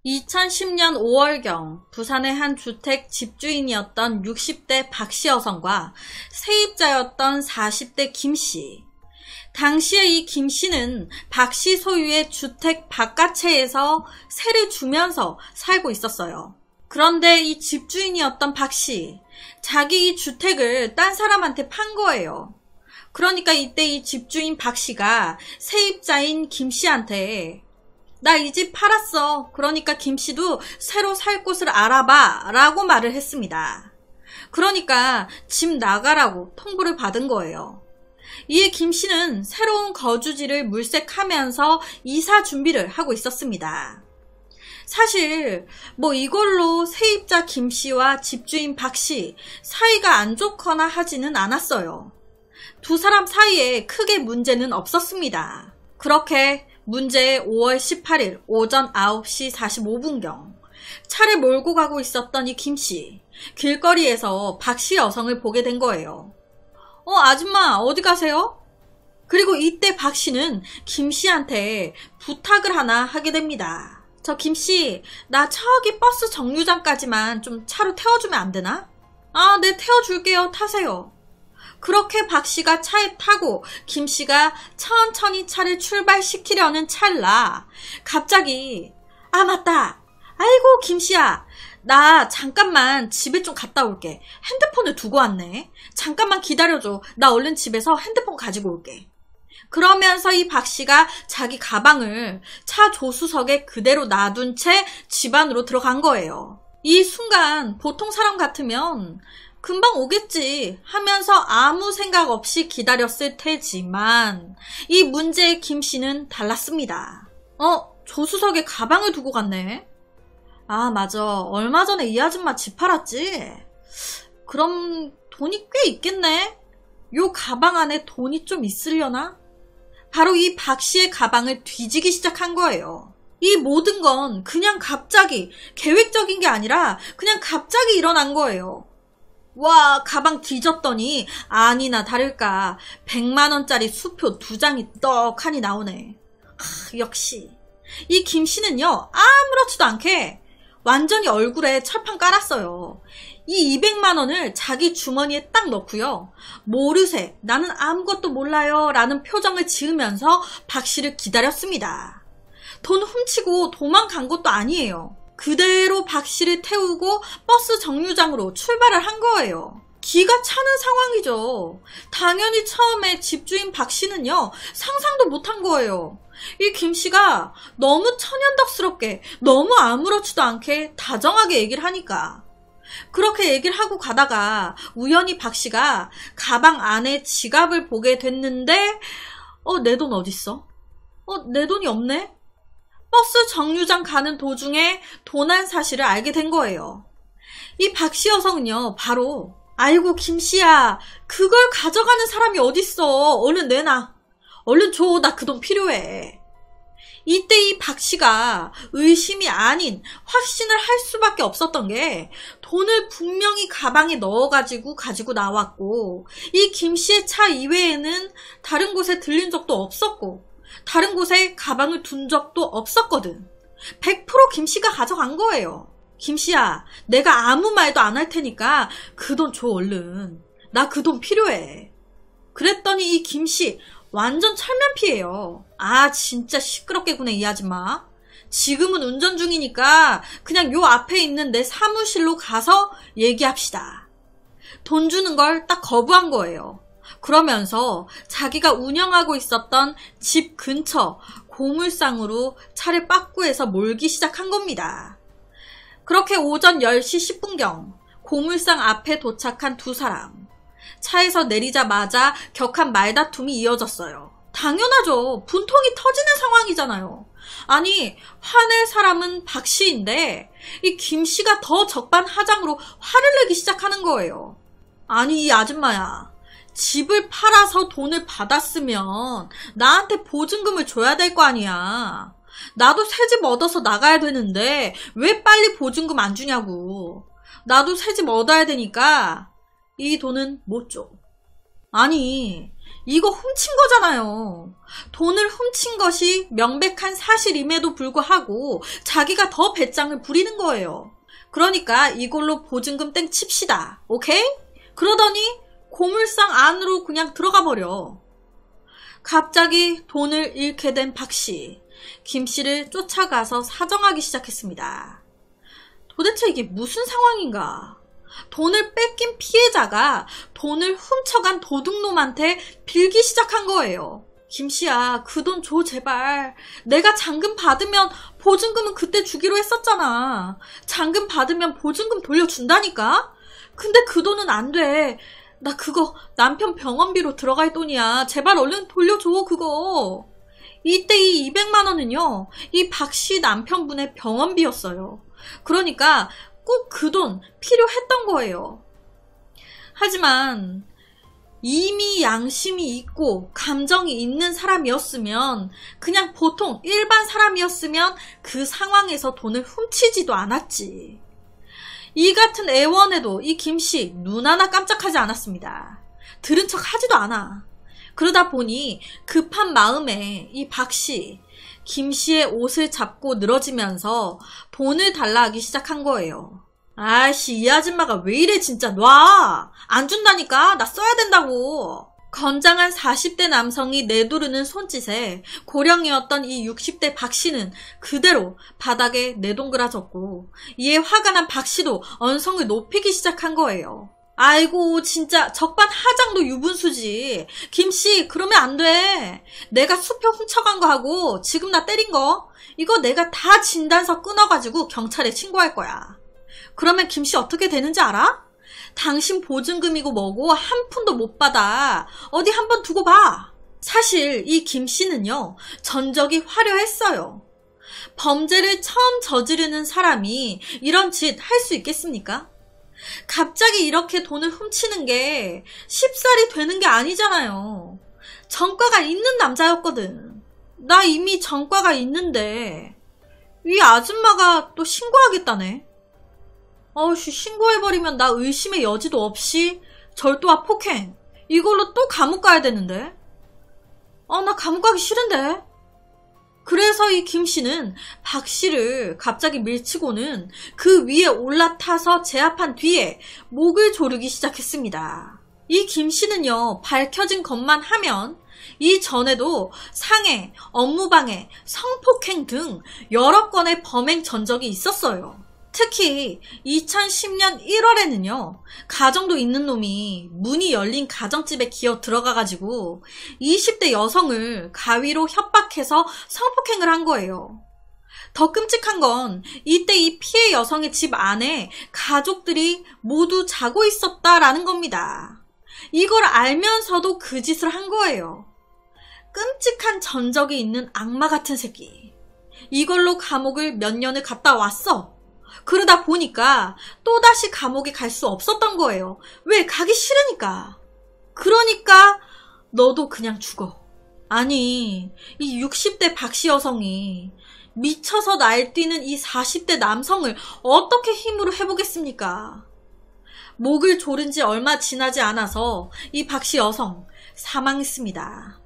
2010년 5월경 부산의 한 주택 집주인이었던 60대 박씨 여성과 세입자였던 40대 김씨. 당시에 이 김씨는 박씨 소유의 주택 바깥채에서 세를 주면서 살고 있었어요. 그런데 이 집주인이었던 박씨, 자기 이 주택을 딴 사람한테 판 거예요. 그러니까 이때 이 집주인 박씨가 세입자인 김씨한테 나 이 집 팔았어. 그러니까 김씨도 새로 살 곳을 알아봐 라고 말을 했습니다. 그러니까 집 나가라고 통보를 받은 거예요. 이에 김씨는 새로운 거주지를 물색하면서 이사 준비를 하고 있었습니다. 사실 이걸로 세입자 김씨와 집주인 박씨 사이가 안 좋거나 하지는 않았어요. 두 사람 사이에 크게 문제는 없었습니다. 그렇게 문제의 5월 18일 오전 9시 45분경 차를 몰고 가고 있었던 이 김씨, 길거리에서 박씨 여성을 보게 된 거예요. 아줌마 어디 가세요? 그리고 이때 박씨는 김씨한테 부탁을 하나 하게 됩니다. 저 김씨, 나 저기 버스 정류장까지만 좀 차로 태워주면 안 되나? 아, 네, 태워줄게요. 타세요. 그렇게 박씨가 차에 타고 김씨가 천천히 차를 출발시키려는 찰나 갑자기 맞다. 아이고 김씨야, 나 잠깐만 집에 좀 갔다 올게. 핸드폰을 두고 왔네. 잠깐만 기다려줘. 나 얼른 집에서 핸드폰 가지고 올게. 그러면서 이 박씨가 자기 가방을 차 조수석에 그대로 놔둔 채 집 안으로 들어간 거예요. 이 순간 보통 사람 같으면 금방 오겠지 하면서 아무 생각 없이 기다렸을 테지만 이 문제의 김씨는 달랐습니다. 조수석에 가방을 두고 갔네. 아, 맞아. 얼마 전에 이 아줌마 집 팔았지? 그럼 돈이 꽤 있겠네? 요 가방 안에 돈이 좀 있으려나? 바로 이 박씨의 가방을 뒤지기 시작한 거예요. 이 모든 건 그냥 갑자기 계획적인 게 아니라 그냥 갑자기 일어난 거예요. 와, 가방 뒤졌더니 아니나 다를까 100만원짜리 수표 2장이 떡하니 나오네. 역시 이 김씨는요, 아무렇지도 않게 완전히 얼굴에 철판 깔았어요. 이 200만원을 자기 주머니에 딱 넣고요, 모르세, 나는 아무것도 몰라요 라는 표정을 지으면서 박씨를 기다렸습니다. 돈 훔치고 도망간 것도 아니에요. 그대로 박씨를 태우고 버스 정류장으로 출발을 한 거예요. 기가 차는 상황이죠. 당연히 처음에 집주인 박씨는요, 상상도 못한 거예요. 이 김씨가 너무 천연덕스럽게, 너무 아무렇지도 않게 다정하게 얘기를 하니까. 그렇게 얘기를 하고 가다가 우연히 박씨가 가방 안에 지갑을 보게 됐는데 내 돈 어딨어? 내 돈이 없네? 버스 정류장 가는 도중에 도난 사실을 알게 된 거예요. 이 박씨 여성은요, 바로 아이고 김씨야, 그걸 가져가는 사람이 어딨어. 얼른 내놔. 얼른 줘. 나 그 돈 필요해. 이때 이 박씨가 의심이 아닌 확신을 할 수밖에 없었던 게 돈을 분명히 가방에 넣어가지고 가지고 나왔고 이 김씨의 차 이외에는 다른 곳에 들린 적도 없었고 다른 곳에 가방을 둔 적도 없었거든. 100% 김씨가 가져간 거예요. 김씨야, 내가 아무 말도 안 할 테니까 그 돈 줘 얼른. 나 그 돈 필요해. 그랬더니 이 김씨 완전 철면피예요. 아, 진짜 시끄럽게 구네 이 아줌마. 지금은 운전 중이니까 그냥 요 앞에 있는 내 사무실로 가서 얘기합시다. 돈 주는 걸 딱 거부한 거예요. 그러면서 자기가 운영하고 있었던 집 근처 고물상으로 차를 빠꾸해서 몰기 시작한 겁니다. 그렇게 오전 10시 10분경 고물상 앞에 도착한 두 사람. 차에서 내리자마자 격한 말다툼이 이어졌어요. 당연하죠. 분통이 터지는 상황이잖아요. 아니, 화낼 사람은 박씨인데 이 김씨가 더 적반하장으로 화를 내기 시작하는 거예요. 아니, 이 아줌마야. 집을 팔아서 돈을 받았으면 나한테 보증금을 줘야 될 거 아니야. 나도 새 집 얻어서 나가야 되는데 왜 빨리 보증금 안 주냐고. 나도 새 집 얻어야 되니까 이 돈은 못 줘. 아니, 이거 훔친 거잖아요. 돈을 훔친 것이 명백한 사실임에도 불구하고 자기가 더 배짱을 부리는 거예요. 그러니까 이걸로 보증금 땡 칩시다. 오케이? 그러더니 고물상 안으로 그냥 들어가 버려. 갑자기 돈을 잃게 된 박씨, 김씨를 쫓아가서 사정하기 시작했습니다. 도대체 이게 무슨 상황인가? 돈을 뺏긴 피해자가 돈을 훔쳐간 도둑놈한테 빌기 시작한 거예요. 김씨야, 그 돈 줘 제발. 내가 잔금 받으면 보증금은 그때 주기로 했었잖아. 잔금 받으면 보증금 돌려준다니까? 근데 그 돈은 안 돼. 나 그거 남편 병원비로 들어갈 돈이야. 제발 얼른 돌려줘 그거. 이때 이 200만 원은요. 이 박씨 남편분의 병원비였어요. 그러니까 꼭 그 돈 필요했던 거예요. 하지만 이미 양심이 있고 감정이 있는 사람이었으면, 그냥 보통 일반 사람이었으면 그 상황에서 돈을 훔치지도 않았지. 이 같은 애원에도 이 김씨 눈 하나 깜짝하지 않았습니다. 들은 척 하지도 않아. 그러다 보니 급한 마음에 이 박씨, 김씨의 옷을 잡고 늘어지면서 돈을 달라 하기 시작한 거예요. 아씨, 이 아줌마가 왜 이래 진짜. 놔! 안 준다니까. 나 써야 된다고. 건장한 40대 남성이 내두르는 손짓에 고령이었던 이 60대 박씨는 그대로 바닥에 내동그라졌고, 이에 화가 난 박씨도 언성을 높이기 시작한 거예요. 아이고 진짜 적반 하장도 유분수지. 김씨 그러면 안 돼. 내가 수표 훔쳐간 거 하고 지금 나 때린 거 이거 내가 다 진단서 끊어가지고 경찰에 신고할 거야. 그러면 김씨 어떻게 되는지 알아? 당신 보증금이고 뭐고 한 푼도 못 받아. 어디 한번 두고 봐. 사실 이 김씨는요, 전적이 화려했어요. 범죄를 처음 저지르는 사람이 이런 짓 할 수 있겠습니까? 갑자기 이렇게 돈을 훔치는 게 쉽사리 되는 게 아니잖아요. 전과가 있는 남자였거든. 나 이미 전과가 있는데 이 아줌마가 또 신고하겠다네. 어우씨, 신고해버리면 나 의심의 여지도 없이 절도와 폭행, 이걸로 또 감옥 가야 되는데. 나 감옥 가기 싫은데. 그래서 이 김씨는 박씨를 갑자기 밀치고는 그 위에 올라타서 제압한 뒤에 목을 조르기 시작했습니다. 이 김씨는요, 밝혀진 것만 하면 이전에도 상해, 업무방해, 성폭행 등 여러 건의 범행 전적이 있었어요. 특히 2010년 1월에는요. 가정도 있는 놈이 문이 열린 가정집에 기어 들어가가지고 20대 여성을 가위로 협박해서 성폭행을 한 거예요. 더 끔찍한 건 이때 이 피해 여성의 집 안에 가족들이 모두 자고 있었다라는 겁니다. 이걸 알면서도 그 짓을 한 거예요. 끔찍한 전적이 있는 악마 같은 새끼. 이걸로 감옥을 몇 년을 갔다 왔어. 그러다 보니까 또다시 감옥에 갈 수 없었던 거예요. 왜? 가기 싫으니까. 그러니까 너도 그냥 죽어. 아니, 이 60대 박씨 여성이 미쳐서 날뛰는 이 40대 남성을 어떻게 힘으로 해보겠습니까? 목을 조른 지 얼마 지나지 않아서 이 박씨 여성 사망했습니다.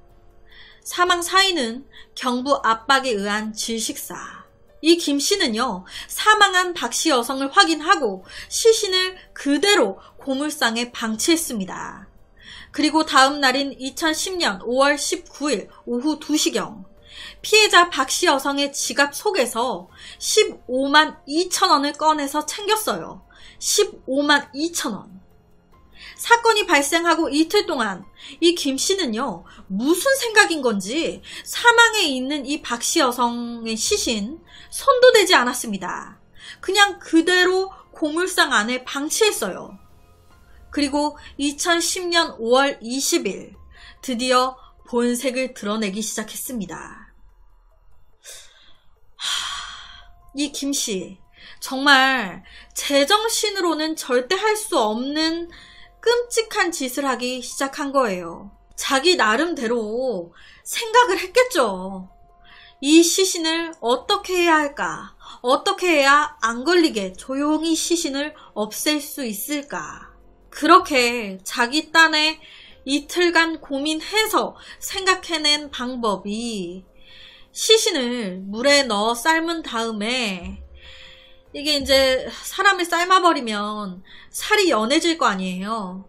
사망 사인은 경부 압박에 의한 질식사. 이 김씨는요, 사망한 박씨 여성을 확인하고 시신을 그대로 고물상에 방치했습니다. 그리고 다음 날인 2010년 5월 19일 오후 2시경 피해자 박씨 여성의 지갑 속에서 15만 2천 원을 꺼내서 챙겼어요. 15만 2천 원. 사건이 발생하고 이틀 동안 이 김씨는요, 무슨 생각인 건지 사망해 있는 이 박씨 여성의 시신 손도 대지 않았습니다. 그냥 그대로 고물상 안에 방치했어요. 그리고 2010년 5월 20일 드디어 본색을 드러내기 시작했습니다. 이 김씨 정말 제정신으로는 절대 할 수 없는 끔찍한 짓을 하기 시작한 거예요. 자기 나름대로 생각을 했겠죠. 이 시신을 어떻게 해야 할까? 어떻게 해야 안 걸리게 조용히 시신을 없앨 수 있을까? 그렇게 자기 딴에 이틀간 고민해서 생각해낸 방법이 시신을 물에 넣어 삶은 다음에 이게 이제 사람을 삶아버리면 살이 연해질 거 아니에요.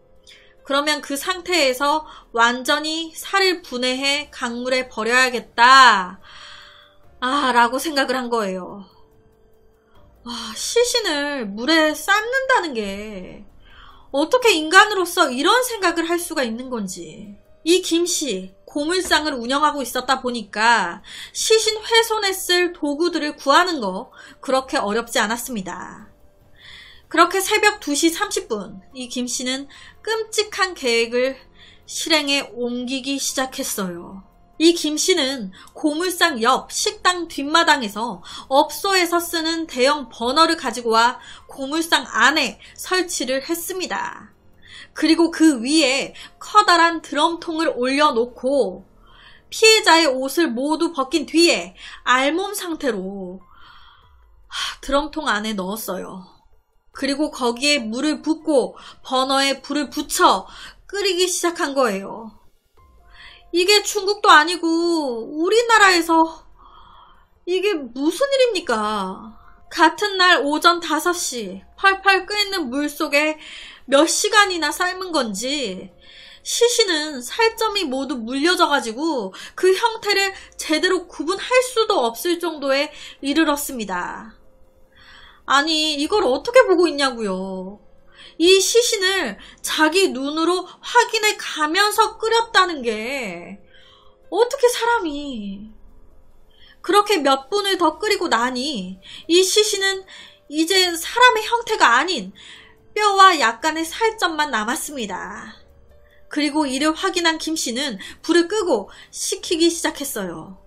그러면 그 상태에서 완전히 살을 분해해 강물에 버려야겠다. 라고 생각을 한 거예요. 시신을 물에 삶는다는 게 어떻게 인간으로서 이런 생각을 할 수가 있는 건지. 이 김씨, 고물상을 운영하고 있었다 보니까 시신 훼손에 쓸 도구들을 구하는 거 그렇게 어렵지 않았습니다. 그렇게 새벽 2시 30분 이 김씨는 끔찍한 계획을 실행에 옮기기 시작했어요. 이 김씨는 고물상 옆 식당 뒷마당에서 업소에서 쓰는 대형 버너를 가지고 와 고물상 안에 설치를 했습니다. 그리고 그 위에 커다란 드럼통을 올려놓고 피해자의 옷을 모두 벗긴 뒤에 알몸 상태로 드럼통 안에 넣었어요. 그리고 거기에 물을 붓고 버너에 불을 붙여 끓이기 시작한 거예요. 이게 중국도 아니고 우리나라에서 이게 무슨 일입니까? 같은 날 오전 5시 펄펄 끓는 물 속에 몇 시간이나 삶은 건지 시신은 살점이 모두 물려져가지고 그 형태를 제대로 구분할 수도 없을 정도에 이르렀습니다. 아니 이걸 어떻게 보고 있냐고요. 이 시신을 자기 눈으로 확인해 가면서 끓였다는 게 어떻게 사람이. 그렇게 몇 분을 더 끓이고 나니 이 시신은 이제 사람의 형태가 아닌 뼈와 약간의 살점만 남았습니다. 그리고 이를 확인한 김씨는 불을 끄고 식히기 시작했어요.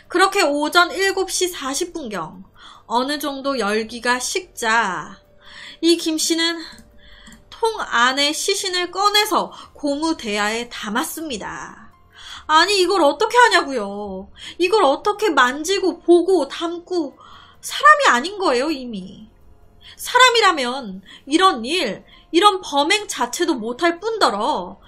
그렇게 오전 7시 40분경 어느 정도 열기가 식자 이 김씨는 통 안에 시신을 꺼내서 고무 대야에 담았습니다. 아니 이걸 어떻게 하냐고요. 이걸 어떻게 만지고 보고 담고. 사람이 아닌 거예요 이미. 사람이라면 이런 일, 이런 범행 자체도 못할 뿐더러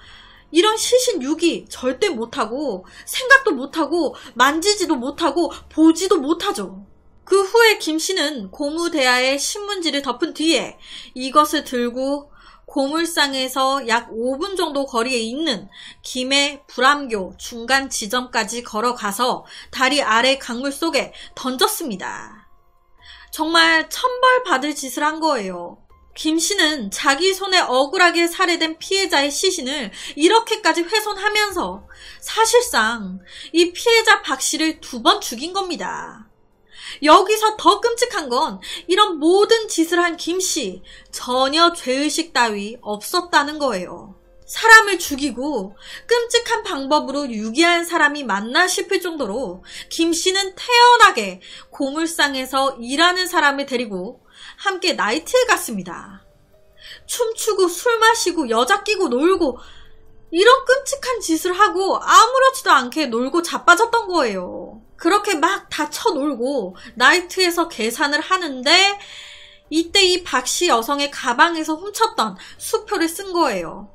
이런 시신 유기 절대 못하고 생각도 못하고 만지지도 못하고 보지도 못하죠. 그 후에 김씨는 고무 대야에 신문지를 덮은 뒤에 이것을 들고 고물상에서 약 5분 정도 거리에 있는 김해 불암교 중간 지점까지 걸어가서 다리 아래 강물 속에 던졌습니다. 정말 천벌 받을 짓을 한 거예요. 김씨는 자기 손에 억울하게 살해된 피해자의 시신을 이렇게까지 훼손하면서 사실상 이 피해자 박씨를 2번 죽인 겁니다. 여기서 더 끔찍한 건 이런 모든 짓을 한 김씨 전혀 죄의식 따위 없었다는 거예요. 사람을 죽이고 끔찍한 방법으로 유기한 사람이 맞나 싶을 정도로 김씨는 태연하게 고물상에서 일하는 사람을 데리고 함께 나이트에 갔습니다. 춤추고 술 마시고 여자 끼고 놀고 이런 끔찍한 짓을 하고 아무렇지도 않게 놀고 자빠졌던 거예요. 그렇게 막 다 쳐놀고 나이트에서 계산을 하는데 이때 이 박씨 여성의 가방에서 훔쳤던 수표를 쓴 거예요.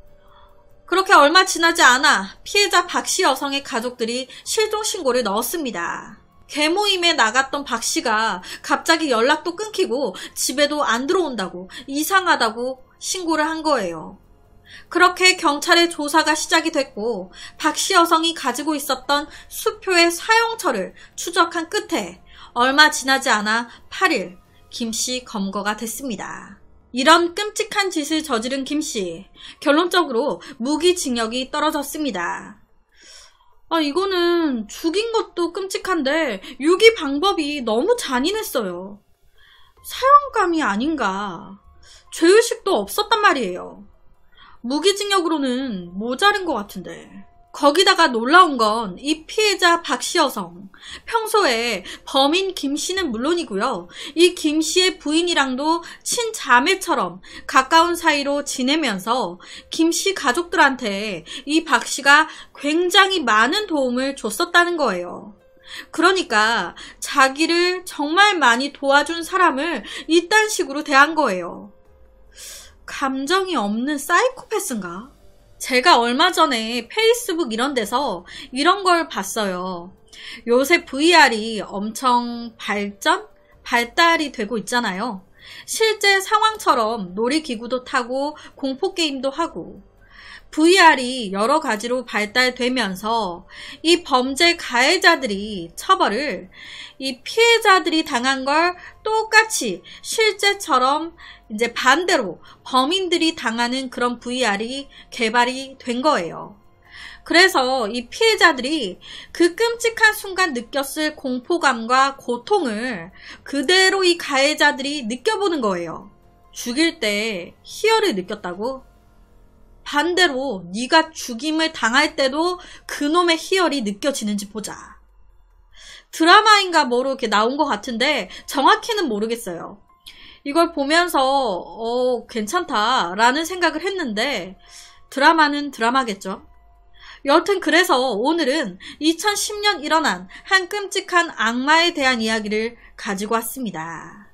그렇게 얼마 지나지 않아 피해자 박씨 여성의 가족들이 실종 신고를 넣었습니다. 개모임에 나갔던 박씨가 갑자기 연락도 끊기고 집에도 안 들어온다고 이상하다고 신고를 한 거예요. 그렇게 경찰의 조사가 시작이 됐고 박씨 여성이 가지고 있었던 수표의 사용처를 추적한 끝에 얼마 지나지 않아 8일 김씨 검거가 됐습니다. 이런 끔찍한 짓을 저지른 김씨, 결론적으로 무기징역이 떨어졌습니다. 이거는 죽인 것도 끔찍한데 유기 방법이 너무 잔인했어요. 사형감이 아닌가. 죄의식도 없었단 말이에요. 무기징역으로는 모자른 것 같은데. 거기다가 놀라운 건 이 피해자 박씨 여성, 평소에 범인 김씨는 물론이고요. 이 김씨의 부인이랑도 친자매처럼 가까운 사이로 지내면서 김씨 가족들한테 이 박씨가 굉장히 많은 도움을 줬었다는 거예요. 그러니까 자기를 정말 많이 도와준 사람을 이딴 식으로 대한 거예요. 감정이 없는 사이코패스인가? 제가 얼마 전에 페이스북 이런 데서 이런 걸 봤어요. 요새 VR이 엄청 발달이 되고 있잖아요. 실제 상황처럼 놀이기구도 타고 공포게임도 하고 VR이 여러 가지로 발달되면서 이 범죄 가해자들이 처벌을 이 피해자들이 당한 걸 똑같이 실제처럼 이제 반대로 범인들이 당하는 그런 VR이 개발이 된 거예요. 그래서 이 피해자들이 그 끔찍한 순간 느꼈을 공포감과 고통을 그대로 이 가해자들이 느껴보는 거예요. 죽일 때 희열을 느꼈다고? 반대로 네가 죽임을 당할 때도 그놈의 희열이 느껴지는지 보자. 드라마인가 뭐로 이렇게 나온 것 같은데 정확히는 모르겠어요. 이걸 보면서 괜찮다라는 생각을 했는데 드라마는 드라마겠죠. 여튼 그래서 오늘은 2010년 일어난 한 끔찍한 악마에 대한 이야기를 가지고 왔습니다.